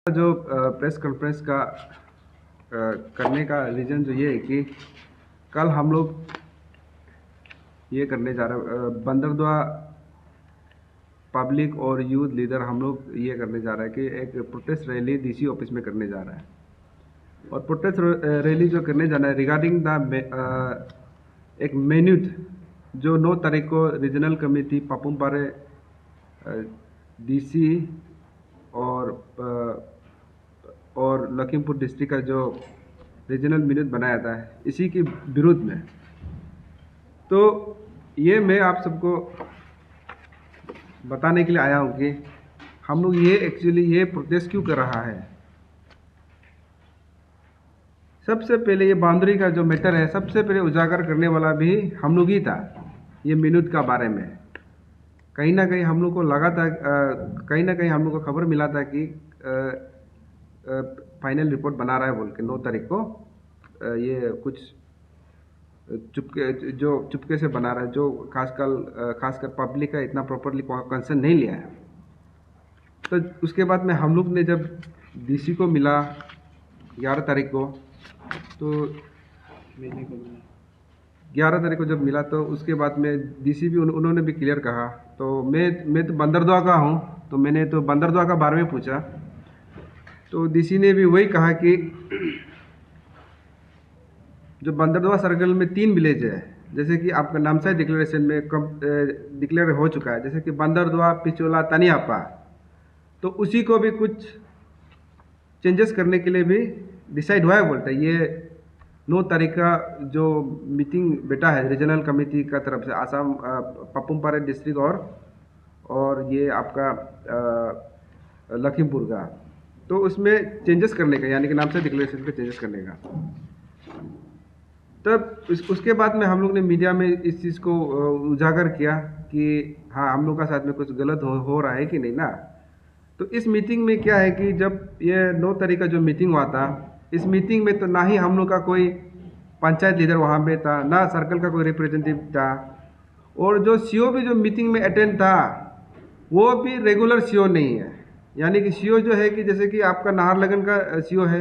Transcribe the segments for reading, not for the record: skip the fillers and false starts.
जो press conference का करने का रीज़न जो ये है कि कल हम लोग ये करने जा रहे हैं, बंदरदुआ पब्लिक और यूथ लीडर हम लोग ये करने जा रहे हैं कि एक प्रोटेस्ट रैली डीसी ऑफिस में करने जा रहा है। और प्रोटेस्ट रैली जो करने जाना है रिगार्डिंग द एक मेन्यूट जो 9 तारीख को रीजनल कमेटी पापुमपारे डीसी और लखीमपुर डिस्ट्रिक्ट का जो रीजनल मिनट बनाया था इसी के विरुद्ध में। तो ये मैं आप सबको बताने के लिए आया हूँ कि हम लोग ये एक्चुअली ये प्रोटेस्ट क्यों कर रहा है। सबसे पहले ये बाउंड्री का जो मैटर है सबसे पहले उजागर करने वाला भी हम लोग ही था। ये मिनट का बारे में कहीं ना कहीं हम लोग को लगा था, कहीं ना कहीं हम लोग को खबर मिला था कि फाइनल रिपोर्ट बना रहा है बोल के 9 तारीख को ये कुछ चुपके से बना रहा है, जो खासकर पब्लिक का इतना प्रॉपरली कंसर्न नहीं लिया है। तो उसके बाद में हम लोग ने जब डीसी को मिला 11 तारीख को, तो 11 तारीख को जब मिला तो उसके बाद में डीसी भी उन्होंने भी क्लियर कहा। तो मैं तो बंदरदुआ का हूँ, तो मैंने तो बंदरदुआ का बारे में पूछा तो डीसी ने भी वही कहा कि जो बंदरदुआ सर्कल में 3 विलेज है, जैसे कि आपका नामसाई डिक्लेरेशन में डिक्लेयर हो चुका है, जैसे कि बंदरदुआ, पिचोला, तनियापा, तो उसी को भी कुछ चेंजेस करने के लिए भी डिसाइड हुआ है बोलते हैं। ये 9 तारीख का जो मीटिंग बैठा है रीजनल कमेटी का तरफ से आसाम पापुमपारे डिस्ट्रिक्ट और ये आपका लखीमपुर का, तो उसमें चेंजेस करने का, यानी कि नामसाई डिक्लेरेशन पे चेंजेस करने का। तब उसके बाद में हम लोग ने मीडिया में इस चीज़ को उजागर किया कि हाँ हम लोग का साथ में कुछ गलत हो रहा है कि नहीं ना। तो इस मीटिंग में क्या है कि जब ये 9 तारीख का जो मीटिंग हुआ था, इस मीटिंग में तो ना ही हम लोग का कोई पंचायत लीडर वहाँ पे था, ना सर्कल का कोई रिप्रेजेंटेटिव था, और जो सीओ भी जो मीटिंग में अटेंड था वो भी रेगुलर सीओ नहीं है। यानी कि सीओ जो है कि जैसे कि आपका नाहरलगन का सीओ है,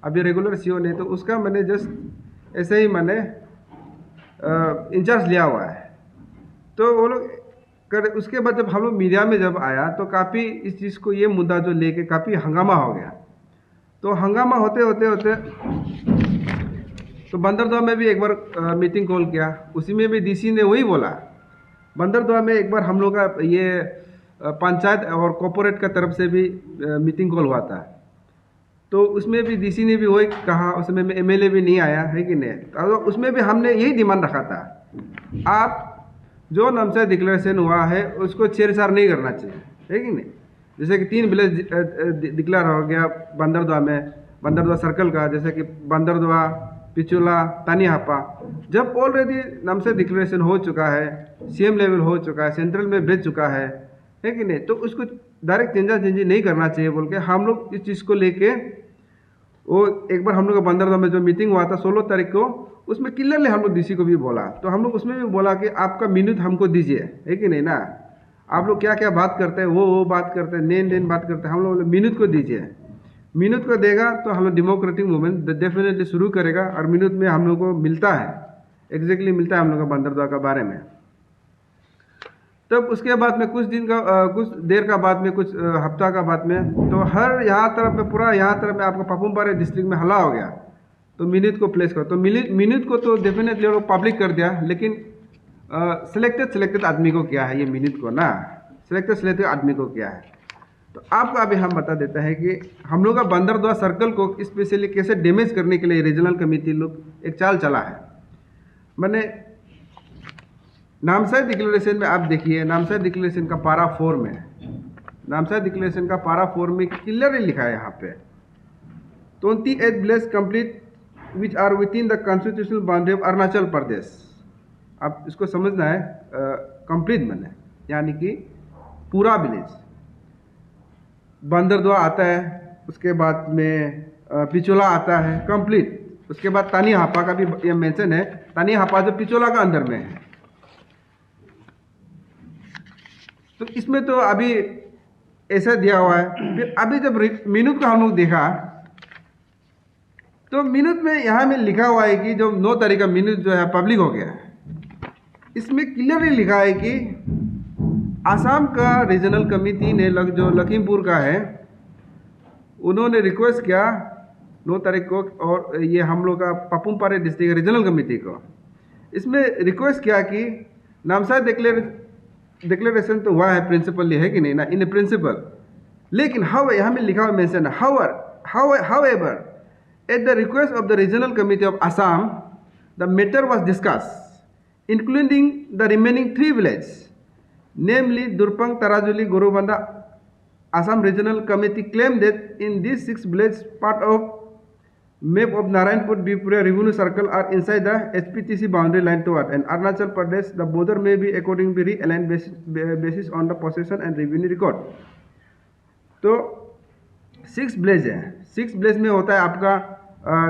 अभी रेगुलर सीओ नहीं, तो उसका मैंने जस्ट ऐसे ही मैंने इंचार्ज लिया हुआ है। तो वो लोग कर उसके बाद जब हम लोग मीडिया में जब आया तो काफ़ी इस चीज़ को, ये मुद्दा जो लेके काफ़ी हंगामा हो गया। तो हंगामा होते होते होते तो बंदरदुआ में भी एक बार मीटिंग कॉल किया, उसी में भी डीसी ने वही बोला। बंदरदुआ में एक बार हम लोग का ये पंचायत और कॉर्पोरेट का तरफ से भी मीटिंग कॉल हुआ था, तो उसमें भी डीसी ने भी वही कहा, उसमें एमएलए भी नहीं आया है कि नहीं। तो उसमें भी हमने यही डिमांड रखा था, आप जो नामसाई डिक्लेरेशन हुआ है उसको छेड़छाड़ नहीं करना चाहिए, है कि नहीं। जैसे कि 3 विलेज डिक्लेयर हो गया बंदरदुआ में, बंदरदुआ सर्कल का, जैसे कि बंदरदुआ, पिचोला, तानीहापा, जब ऑलरेडी नामसाई डिक्लेरेशन हो चुका है, सीएम लेवल हो चुका है, सेंट्रल में भेज चुका है कि नहीं, तो उसको डायरेक्ट चेंजी नहीं करना चाहिए बोल के हम लोग इस चीज़ को लेके वो एक बार हम लोग का बंदरदुआ में जो मीटिंग हुआ था 16 तारीख को, उसमें क्लियरली हम लोग डीसी को भी बोला। तो हम लोग उसमें भी बोला कि आपका मिनट हमको दीजिए, है कि नहीं ना। आप लोग क्या क्या बात करते हैं, वो बात करते हैं, नेन बात करते हैं, हम लोग मिनट को दीजिए। मिनट को देगा तो हम लोग डेमोक्रेटिक मूवमेंट डेफिनेटली शुरू करेगा, और मिनट में हम लोग को मिलता है, एग्जैक्टली मिलता है हम लोग का बंदरदुआ का बारे में। तब उसके बाद में कुछ देर का बाद में, कुछ हफ्ता का बाद में, तो हर यहाँ तरफ में, पूरा यहाँ तरफ में आपका पापुमपारे डिस्ट्रिक्ट में हल्ला हो गया। तो मिनट को प्लेस करो, तो मिनट को तो डेफिनेटली लोग पब्लिक कर दिया, लेकिन सिलेक्टेड आदमी को क्या है ये मिनट को ना, सिलेक्टेड आदमी को क्या है। तो आपको अभी हम बता देते हैं कि हम लोग का बंदरदुआ सर्कल को स्पेशली कैसे डैमेज करने के लिए रीजनल कमेटी लोग एक चाल चला है। मैंने नामसाई डिक्लेरेशन में आप देखिए, नामसाई डिक्लेरेशन का पारा 4 में, नामसाई डिक्लेरेशन का पारा 4 में क्लियरली लिखा है यहाँ पे 28 village complete which are within the constitutional boundary of Arunachal Pradesh. आप इसको समझना है, कंप्लीट मैंने, यानी कि पूरा विलेज। बंदरदुआ आता है, उसके बाद में पिचोला आता है कंप्लीट, उसके बाद तानीहापा का भी ये मेंशन है, तानीहापा जो पिचोला का अंदर में है। तो इसमें तो अभी ऐसा दिया हुआ है। फिर अभी जब मिनट का हम लोग देखा तो मिनट में यहाँ में लिखा हुआ है कि जो 9 तारीख का मिनट जो है पब्लिक हो गया है। इसमें क्लियरली लिखा है कि आसाम का रीजनल कमेटी ने जो लखीमपुर का है उन्होंने रिक्वेस्ट किया 9 तारीख को, और ये हम लोग का Papum Pare district regional committee को इसमें रिक्वेस्ट किया कि नामसाई डिक्लेरेशन तो हुआ है प्रिंसिपली, है कि नहीं ना, इन प्रिंसिपल, लेकिन हाउ यहाँ में लिखा हुआ मेंशन है however at the request of the regional committee of Assam the matter was discussed including the remaining 3 village namely Durpang, Tarajuli, Gorubanda. Assam Regional Committee claimed that in these 6 villages part of map of Narayanpur Bipura Revenue Circle are inside the HPTC boundary line toward and Arunachal Pradesh. The border may be according to realigned basis on the possession and revenue record. तो 6 village है, 6 village में होता है आपका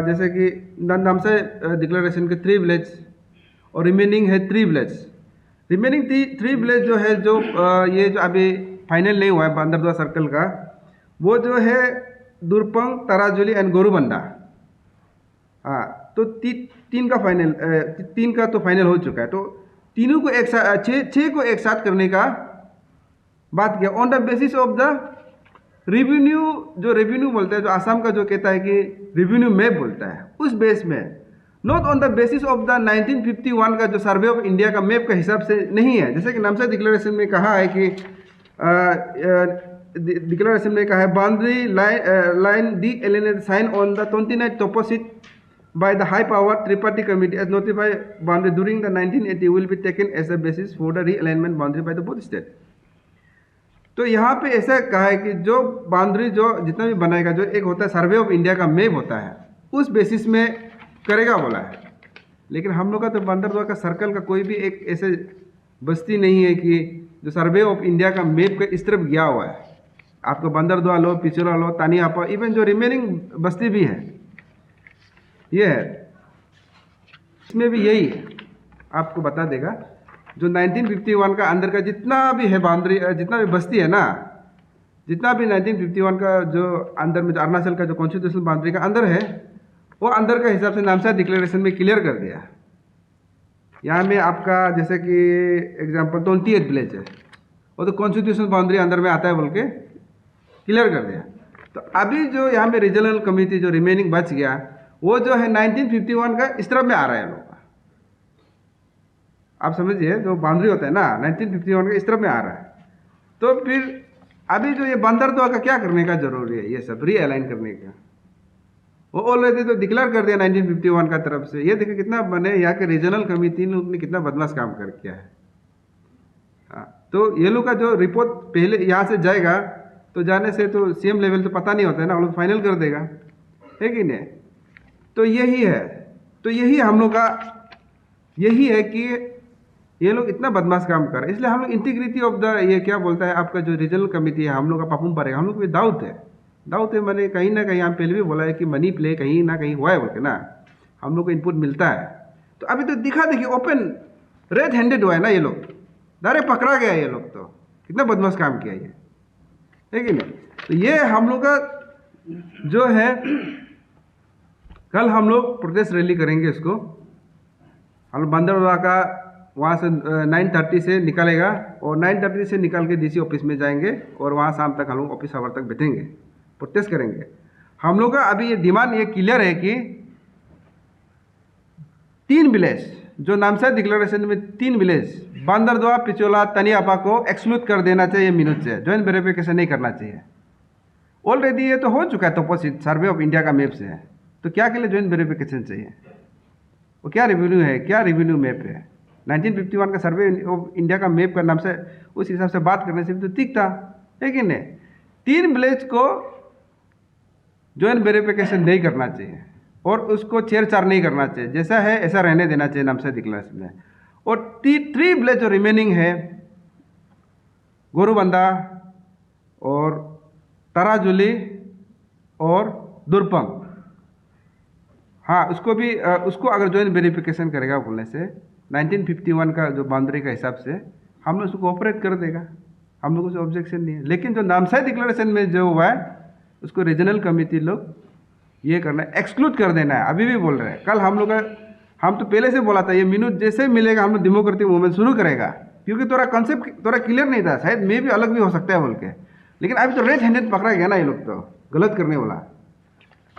जैसे कि Namsai declaration के 3 village और रिमेनिंग है 3 विलेज. रिमेनिंग 3 विलेज जो है जो ये जो अभी फाइनल नहीं हुआ है बंदरदुआ सर्कल का, वो जो है दुर्पंग, तराजुली एंड गोरुबंदा. हाँ, तो 3 का फाइनल 3 का तो फाइनल हो चुका है. तो तीनों को एक साथ 6 को एक साथ करने का बात किया on the basis of the revenue. जो रेवेन्यू बोलता है, जो आसाम का जो कहता है कि रेवेन्यू मैप बोलता है, उस बेस में, not on the basis of the 1951 का जो सर्वे ऑफ इंडिया का मैप का हिसाब से नहीं है. जैसे कि नामसाई डिक्लेरेशन में कहा है कि डिक्लेरेशन में कहा है boundary line delineate sign on the 29 toposheet by the high power triparty committee as notified boundary during the 1980 will be taken as a basis for the realignment boundary by the both state. तो यहाँ पे ऐसा कहा है कि जो boundary जो जितना भी बनाएगा, जो एक होता है सर्वे ऑफ इंडिया का मैप होता है, उस बेसिस में करेगा बोला है. लेकिन हम लोग का तो बंदरदुआ का सर्कल का कोई भी एक ऐसे बस्ती नहीं है कि जो सर्वे ऑफ इंडिया का मैप के इस तरफ गया हुआ है. आपको बंदरदुआ लो, पिछोरा लो, तानियापा, इवन जो रिमेनिंग बस्ती भी है ये है, इसमें भी यही आपको बता देगा. जो 1951 का अंदर का जितना भी है बाउंड्री, जितना भी बस्ती है ना, जितना भी 1951 का जो अंदर में जो अरुणाचल का जो कॉन्स्टिट्यूशनल बाउंड्री का अंदर है, वो अंदर का हिसाब से नामसाई डिक्लेरेशन में क्लियर कर दिया. यहाँ में आपका जैसे कि एग्जांपल 28 विलेज है, वो तो कॉन्स्टिट्यूशनल बाउंड्री अंदर में आता है बोल के क्लियर कर दिया. तो अभी जो यहाँ में रीजनल कमेटी जो रिमेनिंग बच गया, वो जो है 1951 का इस तरफ में आ रहा है लोग का. आप समझिए, जो बाउंड्री होता है ना 1951 का इस तरफ में आ रहा है. तो फिर अभी जो ये बंदरदुआ का क्या करने का जरूरी है, ये सब रीअलाइन करने का. वो ऑलरेडी तो डिक्लेयर कर दिया 1951 का तरफ से. ये देखिए कितना बने यहाँ के रीजनल कमेटी ने कितना बदमाश काम कर किया है. हाँ, तो ये लोग का जो रिपोर्ट पहले यहाँ से जाएगा, तो जाने से तो सीएम लेवल तो पता नहीं होता है ना, वो लोग फाइनल कर देगा, है कि नहीं. तो यही है, तो यही हम लोग का यही है कि ये लोग इतना बदमाश काम कर रहे हैं. इसलिए हम लोग इंटीग्रिटी ऑफ द ये क्या बोलता है आपका जो रीजनल कमेटी है, हम लोग का पापुम पारे, हम लोग को दाऊद है. मैंने कहीं ना कहीं हम पहले भी बोला है कि मनी प्ले कहीं ना कहीं हुआ है बोल के ना, हम लोग को इनपुट मिलता है. तो अभी तो दिखा देखिए ओपन रेड हैंडेड हुआ है ना ये लोग, डायरेक्ट पकड़ा गया ये लोग. तो कितना बदमाश काम किया ये, है कि नहीं. तो ये हम लोग का जो है, कल हम लोग प्रोटेस्ट रैली करेंगे. इसको हम लोग बंदरदुआ का वहाँ से 9:30 से निकलेगा, और 9:30 से निकल के डीसी ऑफिस में जाएंगे, और वहाँ शाम तक हम लोग ऑफिस आवर तक बैठेंगे, प्रोटेस्ट करेंगे. हम लोग का अभी ये डिमांड ये क्लियर है कि 3 विलेज जो नामसाई डिक्लेरेशन में 3 विलेज बंदरदुआ, पिछोला, तनियापा को एक्सक्लूड कर देना चाहिए मिनट से. ज्वाइंट वेरिफिकेशन नहीं करना चाहिए. ऑलरेडी ये तो हो चुका है टॉपोसिट सर्वे ऑफ इंडिया का मैप से है. तो क्या के लिए ज्वाइंट वेरिफिकेशन चाहिए? वो क्या रेवेन्यू है, क्या रेवेन्यू मैप है? 1951 का सर्वे ऑफ इंडिया का मैप का नाम से उस हिसाब से बात करने से भी तो ठीक था, है कि नहीं. 3 विलेज को ज्वाइंट वेरिफिकेशन नहीं करना चाहिए, और उसको छेड़छाड़ नहीं करना चाहिए. जैसा है ऐसा रहने देना चाहिए नामसाई डिक्लेरेशन में. और 3 विलेज जो रिमेनिंग है, गोरुबंदा और तराजुली और दुर्पंग, हाँ, उसको भी उसको अगर ज्वाइंट वेरिफिकेशन करेगा बोलने से 1951 का जो बाउंड्री का हिसाब से हम लोग उसको ऑपरेट कर देगा. हम लोग को ऑब्जेक्शन नहीं है। लेकिन जो नामसाई डिक्लेरेशन में जो हुआ है उसको रीजनल कमेटी लोग ये करना है, एक्सक्लूड कर देना है। अभी भी बोल रहे हैं, कल हम लोग हम तो पहले से बोला था ये मिनट जैसे मिलेगा हम लोग डेमोक्रेटिक मूवमेंट शुरू करेगा, क्योंकि तोरा कॉन्सेप्ट तोरा क्लियर नहीं था, शायद मे भी अलग भी हो सकता है बोल के। लेकिन अभी तो रेड हैंडेड पकड़ा गया ना ये लोग, तो गलत करने वाला।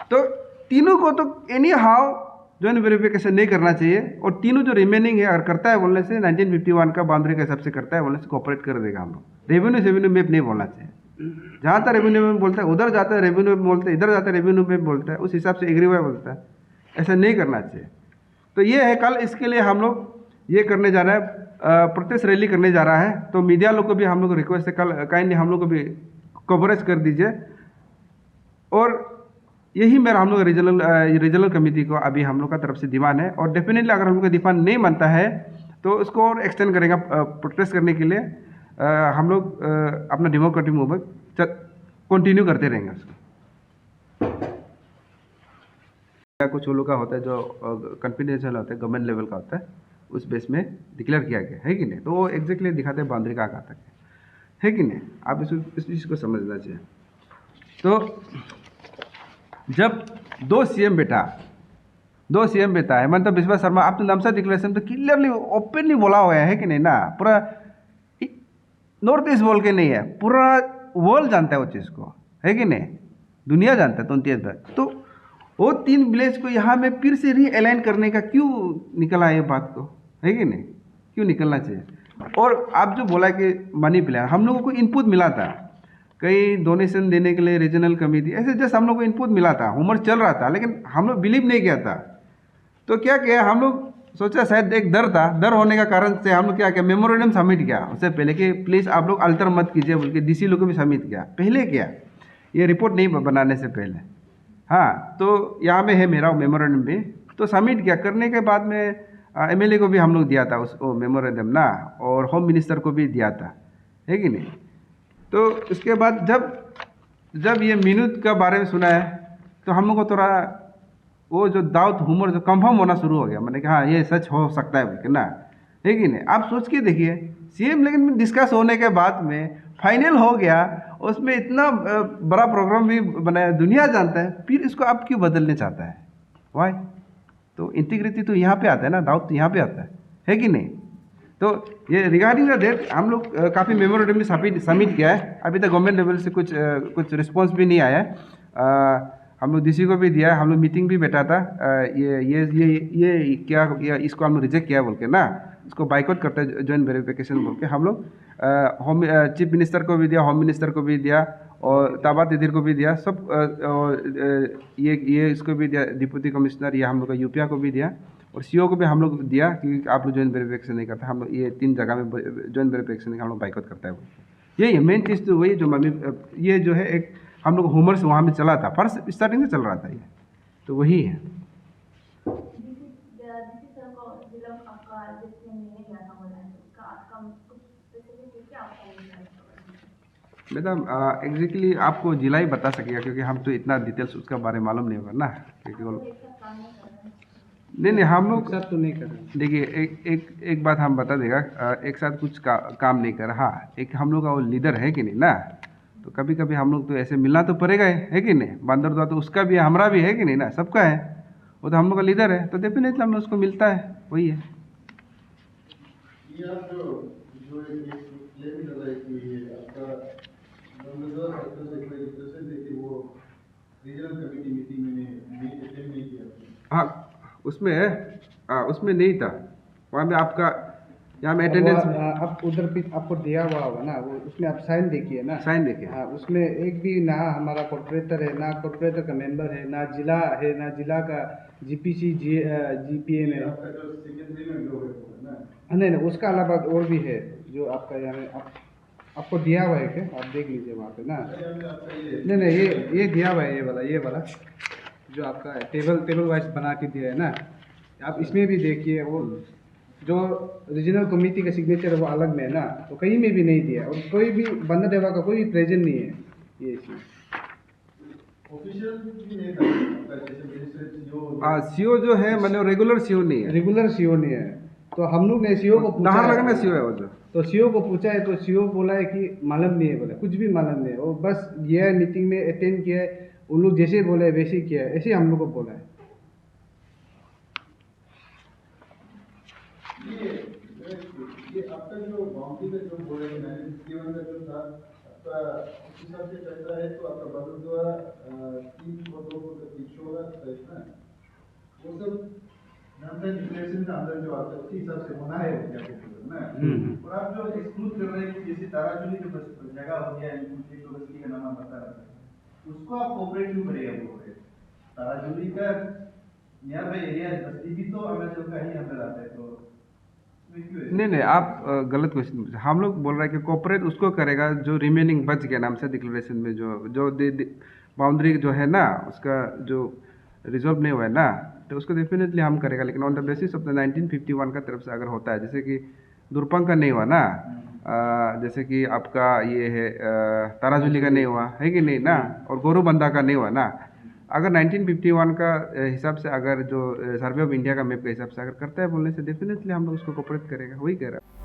तो तीनों को तो एनी हाउ जॉइंट वेरिफिकेशन नहीं करना चाहिए, और तीनों जो रिमेनिंग है अगर करता है बोलने से 1951 का बाउंड्री के हिसाब से करता है बोलने से कोऑपरेट कर देगा हम लोग। रेवेन्यू मैप नहीं बोलना चाहिए, जहाँ तक रेवेन्यू मैप बोलता है उधर जाता है रेवेन्यू मैप बोलता है, इधर जाता है रेवेन्यू मैप बोलता है, उस हिसाब से एग्री हुआ बोलता है। ऐसा नहीं करना चाहिए। तो ये है, कल इसके लिए हम लोग ये करने जा रहे हैं, प्रोटेस्ट रैली करने जा रहा है। तो मीडिया लोग को भी हम लोग रिक्वेस्ट है, कल काइंडली हम लोग को भी कवरेज कर दीजिए। और यही मेरा हम लोग रीजनल कमेटी को अभी हम लोग का तरफ से डिमांड है, और डेफिनेटली अगर हम लोग का डिमांड नहीं मानता है तो उसको और एक्सटेंड करेगा प्रोटेस्ट करने के लिए। हम लोग अपना डेमोक्रेटिक मूवमेंट कंटिन्यू करते रहेंगे। उसको कुछ लोग का होता है जो कॉन्फिडेंशियल होता है, गवर्नमेंट लेवल का होता है, उस बेस में डिक्लेयर किया गया है कि नहीं, तो वो एग्जैक्टली दिखाते हैं बाउंड्री कहाँ तक है कि नहीं। आप इस चीज़ को समझना चाहिए। तो जब दो सीएम बेटा है, हेमंत बिस्वा शर्मा, आप तो नामसाई डिक्लेरेशन तो क्लियरली ओपनली बोला हुआ है कि नहीं ना, पूरा नॉर्थ ईस्ट बोल के नहीं है, पूरा वर्ल्ड जानता है वो चीज़ को, है कि नहीं, दुनिया जानता है 28 तो वो 3 विलेज को यहाँ में फिर से रीअलाइन करने का क्यों निकला ये बात को, है कि नहीं, क्यों निकलना चाहिए। और आप जो बोला कि मनी प्लान, हम लोगों को इनपुट मिला था कई डोनेशन देने के लिए रीजनल कमेटी, ऐसे जस्ट हम लोग को इनपुट मिला था, होमवर्क चल रहा था, लेकिन हम लोग बिलीव नहीं किया था। तो क्या किया हम लोग, सोचा शायद एक डर होने का कारण से हम लोग क्या किया, मेमोरेंडम सबमिट किया उससे पहले कि प्लीज़ आप लोग अल्टर मत कीजिए बोल के डीसी लोग को भी सबमिट किया, पहले किया, ये रिपोर्ट नहीं बनाने से पहले। हाँ, तो यहाँ में है मेरा मेमोरेंडम भी, तो सबमिट किया। करने के बाद में एमएलए को भी हम लोग दिया था उसको मेमोरेंडम ना, और होम मिनिस्टर को भी दिया था, है कि नहीं। तो उसके बाद जब ये मिनट का बारे में सुना है तो हम लोग को थोड़ा वो जो डाउट ह्यूमर जो कंफर्म होना शुरू हो गया, मैंने कहा हाँ ये सच हो सकता है बोल के ना, है कि नहीं। आप सोच के देखिए, सीएम लेकिन डिस्कस होने के बाद में फाइनल हो गया, उसमें इतना बड़ा प्रोग्राम भी बनाया, दुनिया जानता है, फिर इसको आप क्यों बदलने चाहता है, वाई। तो इंटीग्रिटी तो यहाँ पे आता है ना, डाउट तो यहाँ पे आता है कि नहीं। तो ये रिगार्डिंग द डेट हम लोग काफ़ी मेमोरेंडम भी सबमिट किया है, अभी तक गवर्नमेंट लेवल से कुछ रिस्पॉन्स भी नहीं आया है। हम लोग डीसी को भी दिया है, हम लोग मीटिंग भी बैठा था, ये क्या किया, इसको हम लोग रिजेक्ट किया बोल के ना, इसको बाइकआउट करते हैं जॉइंट वेरिफिकेशन बोल के। हम लोग होम चीफ मिनिस्टर को भी दिया, होम मिनिस्टर को भी दिया, और ताबा तिदिर को भी दिया, सब और ये इसको भी दिया, डिप्टी कमिश्नर, या हम लोग का यूपीआ को भी दिया, और सीओ को भी हम लोग दिया कि आप लोग जॉइंट वेरिफिकेशन नहीं करते, हम लोग ये 3 जगह में जॉइंट वेरिफिकेशन हम लोग बाइकआउट करता है। यही मेन चीज़ तो वही जो ये जो है एक हम लोग होमवर्क वहाँ में चला था, फर्स्ट स्टार्टिंग से चल रहा था ये, तो वही है। मैडम एग्जैक्टली आपको जिला ही बता सकेगा, क्योंकि हम तो इतना डिटेल्स उसका बारे में मालूम नहीं होगा ना, क्योंकि नहीं हम लोग साथ तो नहीं कर रहे। देखिए एक बात हम बता देगा, एक साथ कुछ काम नहीं कर रहा। एक हम लोग का वो लीडर है कि नहीं ना, तो कभी कभी हम लोग तो ऐसे मिलना तो पड़ेगा है कि नहीं। बंदर दुआ तो उसका भी है, हमारा भी है कि नहीं ना, सबका है, वो तो हम लोग का लीडर है, तो डेफिनेटली हम लोग उसको मिलता है, वही है। हाँ, उसमें नहीं था, वहाँ में आपका यहाँ में अटेंडेंस आप उधर भी आपको दिया हुआ होगा ना, वो उसमें आप साइन देखिए ना, साइन देखिए। हाँ, उसमें एक भी ना हमारा कॉर्पोरेटर है, ना कॉर्पोरेटर का मेंबर है, ना जिला है, ना जिला का जीपीसी जीपीए में नहीं, उसका अलावा और भी है जो आपका यहाँ आपको दिया हुआ है क्या, आप देख लीजिए वहाँ पे ना। नहीं ये दिया हुआ है, ये वाला जो आपका टेबल वाइज बना के दिया है ना, आप इसमें भी देखिए, वो जो रीजनल कमेटी का सिग्नेचर है वो अलग में है ना, तो कहीं में भी नहीं दिया, और कोई भी बंदा देवा का कोई भी प्रेजेंट नहीं है ये इसमें। सीओ जो है मतलब रेगुलर सीओ नहीं है, रेगुलर सीओ नहीं है, तो हम लोग ने सीओ को पूछा नहर है, लगना सीओ है वो जो। तो सीओ को पूछा है तो सीओ बोला है कि मालूम नहीं है, बोला कुछ भी मालूम नहीं है, वो बस गया है मीटिंग में अटेंड किया है, उन लोग जैसे बोले वैसे ही किया है, ऐसे हम लोग को बोला है। ये आपका जो बाउंड्री में जो बोले हैं 1951 का जो था आपका उस हिसाब से चलता है तो आपका बदल द्वारा 3 और 2 फुट का पीछे होगा तो ना वो सब नॉन डिक्लेरेशन का अंदर जो आता है उसी हिसाब से होना है क्या ना। और आप जो एक्सक्लूड कर रहे हैं कि जैसे ताराजुली जो जगह हो गया है एक बस्ती का नाम बता रहा है उसको आप कोऑपरेट क्यों करेगा बोल रहे ताराजुली का नियर बाई एरिया बस्ती भी तो अरुणाचल का ही अंदर आता है तो नहीं नहीं, आप गलत क्वेश्चन पूछे। हम लोग बोल रहे हैं कि कॉपरेट उसको करेगा जो रिमेनिंग बच गया नाम से डिक्लेरेशन में जो जो बाउंड्री जो है ना उसका जो रिजॉल्व नहीं हुआ है ना, तो उसको डेफिनेटली हम करेगा, लेकिन on the basis of the 1951 का तरफ से अगर होता है, जैसे कि दुरपंग का नहीं हुआ ना, जैसे कि आपका ये है ताराजुली का नहीं हुआ है कि नहीं ना, और गोरुबंदा का नहीं हुआ ना। अगर 1951 का हिसाब से अगर जो सर्वे ऑफ इंडिया का मैप के हिसाब से अगर करता है बोलने से डेफिनेटली हम लोग उसको कोऑपरेट करेगा, वही कह रहा है।